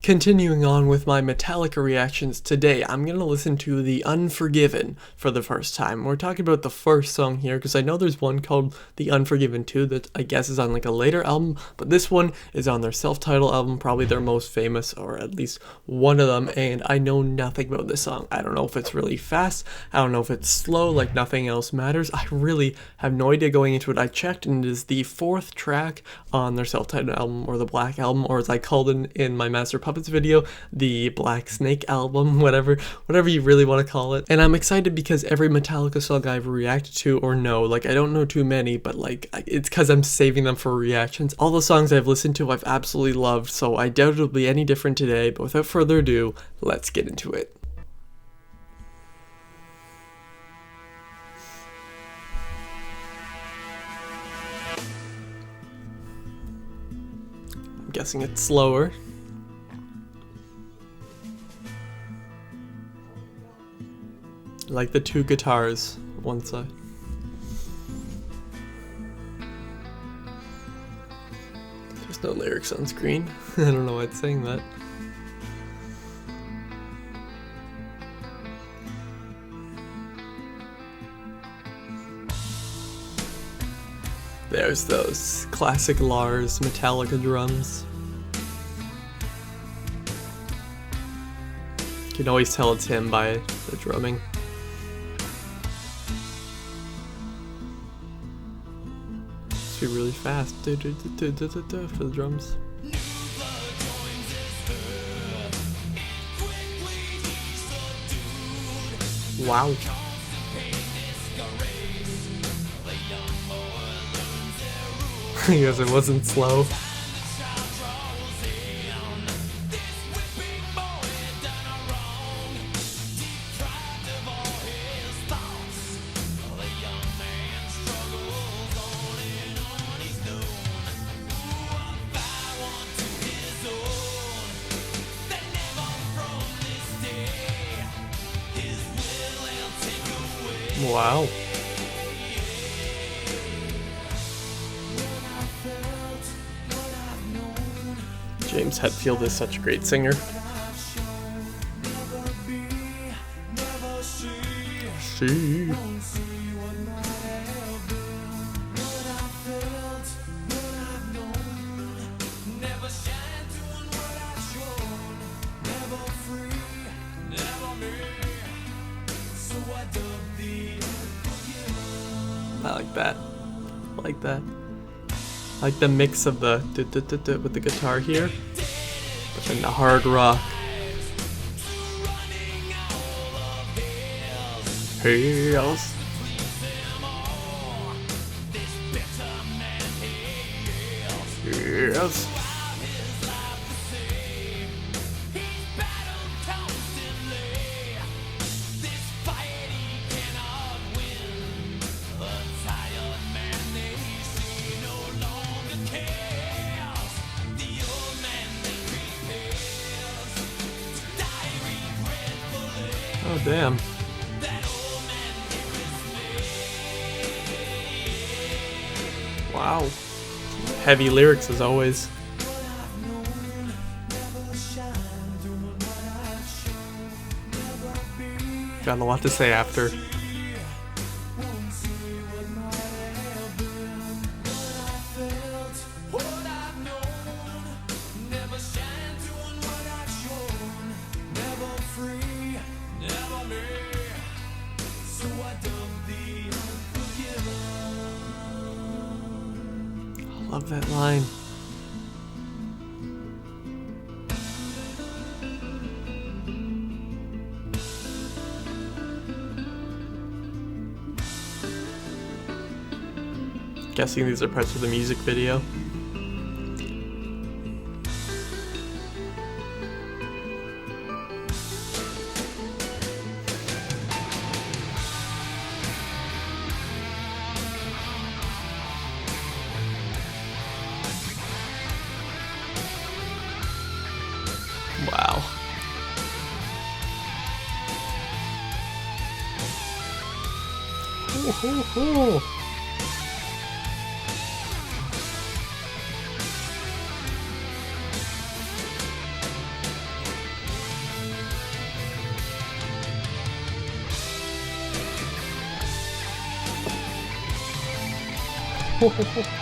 Continuing on with my Metallica reactions, today I'm going to listen to The Unforgiven for the first time. We're talking about the first song here because I know there's one called The Unforgiven 2 that I guess is on like a later album, but this one is on their self-titled album, probably their most famous, or at least one of them, and I know nothing about this song. I don't know if it's really fast, I don't know if it's slow, like Nothing Else Matters. I really have no idea going into it. I checked and it is the 4th track on their self-titled album, or the Black Album, or as I called it in my Master Puppets video, the Black Snake Album, whatever you really want to call it. And I'm excited because every Metallica song I've reacted to or know, like I don't know too many, but like it's because I'm saving them for reactions. All the songs I've listened to I've absolutely loved, so I doubt it'll be any different today, but without further ado, let's get into it. I'm guessing it's slower. Like the 2 guitars, one side. There's no lyrics on screen. I don't know why it's saying that. There's those classic Lars Metallica drums. You can always tell it's him by the drumming. Be really fast for the drums. Wow. I guess it wasn't slow. Wow. James Hetfield is such a great singer. See. I like that. I like that. I like the mix of the with the guitar here, but then the hard rock. Yes. Yes. Oh, damn. Wow. Heavy lyrics as always. Got a lot to say after. Love that line. Guessing these are parts of the music video. Wow. Ooh. Wow.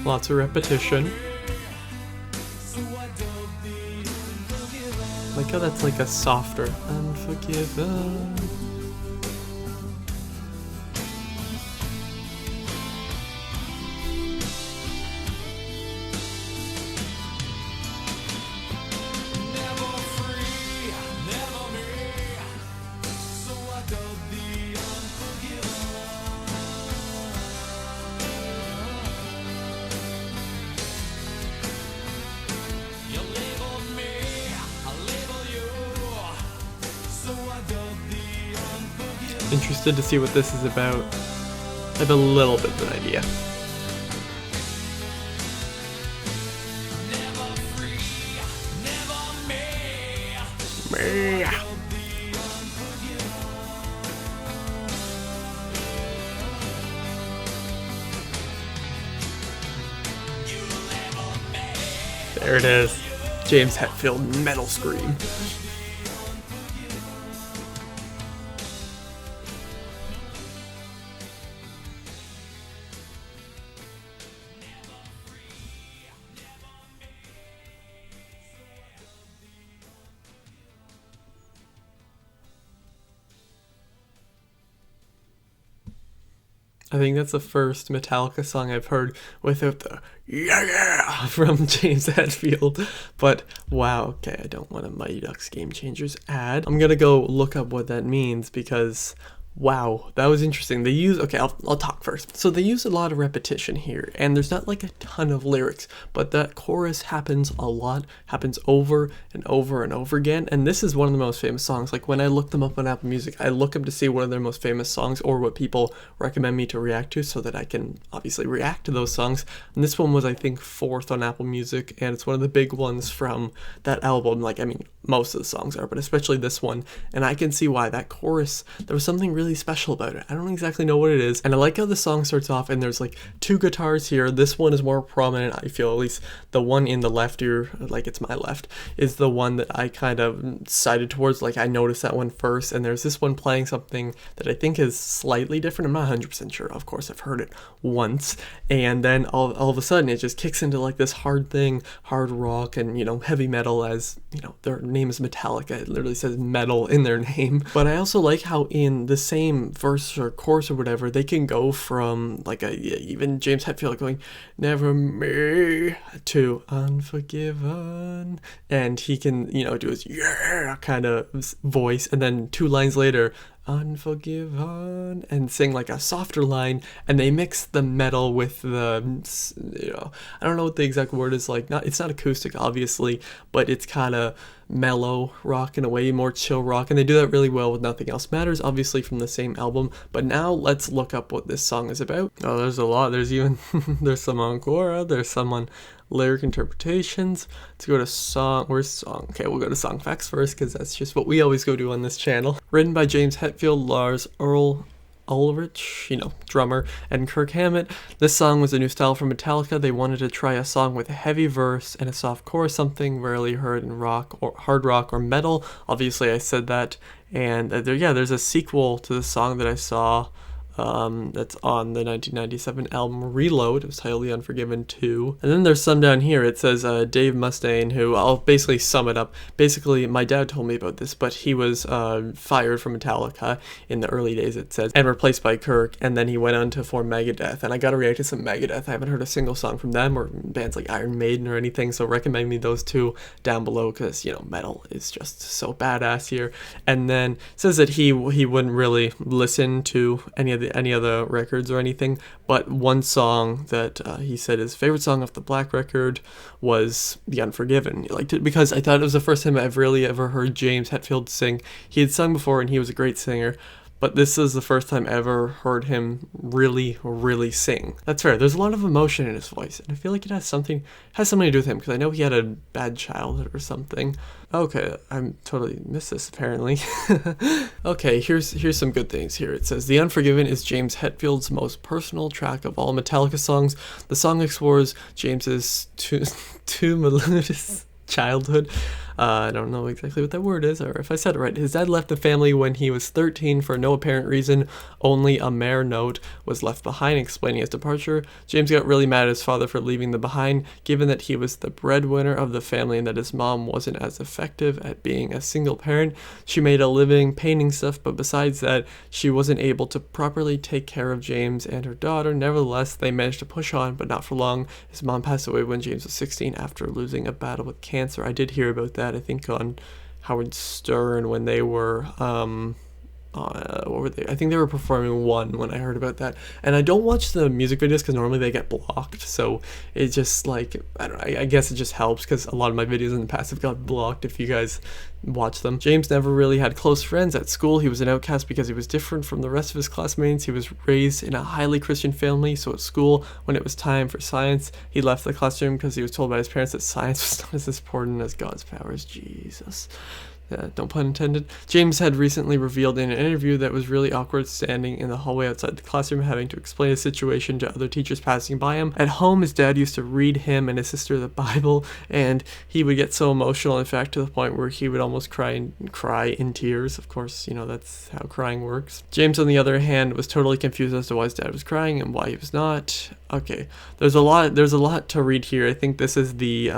Lots of repetition. Like how that's like a softer Unforgiven. Interested to see what this is about. I have a little bit of an idea. There it is. James Hetfield metal scream. I think that's the first Metallica song I've heard without the yeah from James Hetfield. But wow, okay, I don't want a Mighty Ducks Game Changers ad. I'm gonna go look up what that means because wow, that was interesting. They use, okay, I'll talk first. So they use a lot of repetition here, and there's not like a ton of lyrics, but that chorus happens a lot, happens over and over and over again, and this is one of the most famous songs. Like when I look them up on Apple Music, I look up to see one of their most famous songs or what people recommend me to react to so that I can obviously react to those songs. And this one was, I think, 4th on Apple Music, and it's one of the big ones from that album. Like, I mean, most of the songs are, but especially this one, and I can see why. That chorus, there was something really special about it. I don't exactly know what it is, and I like how the song starts off and there's like 2 guitars here. This one is more prominent, I feel, at least the one in the left ear, like it's my left, is the one that I kind of sided towards. Like I noticed that one first, and there's this one playing something that I think is slightly different. I'm not 100% sure, of course, I've heard it once, and then all of a sudden it just kicks into like this hard thing, hard rock and, you know, heavy metal, as, you know, their name is Metallica, it literally says metal in their name. But I also like how in the same verse or chorus or whatever, they can go from like even James Hetfield going never me to Unforgiven, and he can, you know, do his yeah kind of voice, and then 2 lines later Unforgiven, and sing like a softer line, and they mix the metal with the, you know, I don't know what the exact word is, like, not, it's not acoustic obviously, but it's kind of mellow rock in a way, more chill rock, and they do that really well with Nothing Else Matters, obviously from the same album. But now let's look up what this song is about. Oh, there's a lot. There's even there's some encore, there's some on lyric interpretations. Let's go to song. Where's song? Okay, we'll go to song facts first because that's just what we always go do on this channel. Written by James Hetfield, Lars Ulrich, you know, drummer, and Kirk Hammett. This song was a new style for Metallica. They wanted to try a song with a heavy verse and a soft chorus, something rarely heard in rock or hard rock or metal. Obviously, I said that. And there's a sequel to the song that I saw that's on the 1997 album Reload. It was titled The Unforgiven 2. And then there's some down here. It says Dave Mustaine, who, I'll basically sum it up. Basically, my dad told me about this, but he was fired from Metallica in the early days, it says, and replaced by Kirk, and then he went on to form Megadeth. And I gotta react to some Megadeth. I haven't heard a single song from them or bands like Iron Maiden or anything, so recommend me those 2 down below, because, you know, metal is just so badass here. And then it says that he wouldn't really listen to any of the records or anything, but one song that he said his favorite song off the Black record was The Unforgiven. He liked it because I thought it was the first time I've really ever heard James Hetfield sing. He had sung before and he was a great singer, but this is the first time I ever heard him really sing. That's fair. There's a lot of emotion in his voice, and I feel like it has something to do with him, because I know he had a bad childhood or something. Okay, I'm totally missed this apparently. Okay, here's some good things here. It says The Unforgiven is James Hetfield's most personal track of all Metallica songs. The song explores James's tumultuous childhood. I don't know exactly what that word is, or if I said it right. His dad left the family when he was 13 for no apparent reason. Only a mere note was left behind explaining his departure. James got really mad at his father for leaving them behind, given that he was the breadwinner of the family and that his mom wasn't as effective at being a single parent. She made a living painting stuff, but besides that, she wasn't able to properly take care of James and her daughter. Nevertheless, they managed to push on, but not for long. His mom passed away when James was 16 after losing a battle with cancer. I did hear about that, I think, on Howard Stern when they were what were they? I think they were performing One when I heard about that. And I don't watch the music videos because normally they get blocked, so it just, like, I don't know, I guess it just helps because a lot of my videos in the past have got blocked if you guys watch them. James never really had close friends at school. He was an outcast because he was different from the rest of his classmates. He was raised in a highly Christian family, so at school, when it was time for science, he left the classroom because he was told by his parents that science was not as important as God's powers. Jesus. Don't pun intended. James had recently revealed in an interview that it was really awkward standing in the hallway outside the classroom having to explain a situation to other teachers passing by him. At home, his dad used to read him and his sister the Bible, and he would get so emotional, in fact, to the point where he would almost cry in tears. Of course, you know, that's how crying works. James, on the other hand, was totally confused as to why his dad was crying and why he was not. Okay, there's a lot to read here. I think this is the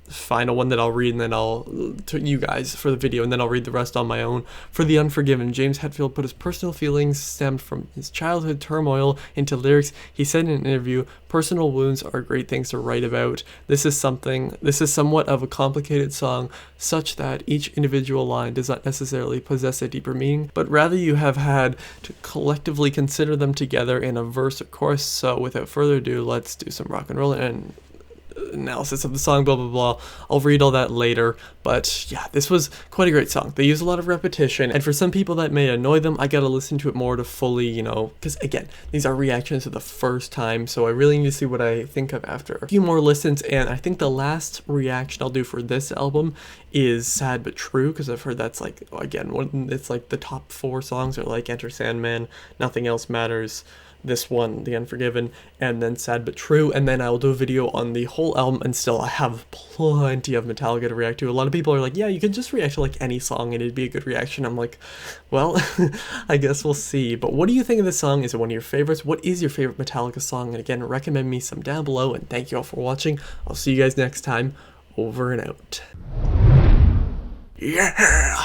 final one that I'll read, and then I'll to you guys for the video, and then I'll read the rest on my own. For The Unforgiven, James Hetfield put his personal feelings stemmed from his childhood turmoil into lyrics. He said in an interview, "Personal wounds are great things to write about. This is somewhat of a complicated song, such that each individual line does not necessarily possess a deeper meaning, but rather you have had to collectively consider them together in a verse or chorus. So without further ado, let's do some rock and roll and analysis of the song, blah blah blah." I'll read all that later, but yeah, this was quite a great song. They use a lot of repetition, and for some people that may annoy them, I gotta listen to it more to fully, you know, because again, these are reactions to the first time, so I really need to see what I think of after a few more listens. And I think the last reaction I'll do for this album is Sad But True, because I've heard that's, like, again, it's like the top 4 songs are like Enter Sandman, Nothing Else Matters, this one, The Unforgiven, and then Sad But True, and then I'll do a video on the whole album, and still I have plenty of Metallica to react to. A lot of people are like, yeah, you could just react to like any song and it'd be a good reaction. I'm like, well, I guess we'll see. But what do you think of this song? Is it one of your favorites? What is your favorite Metallica song? And again, recommend me some down below, and thank you all for watching. I'll see you guys next time. Over and out. Yeah!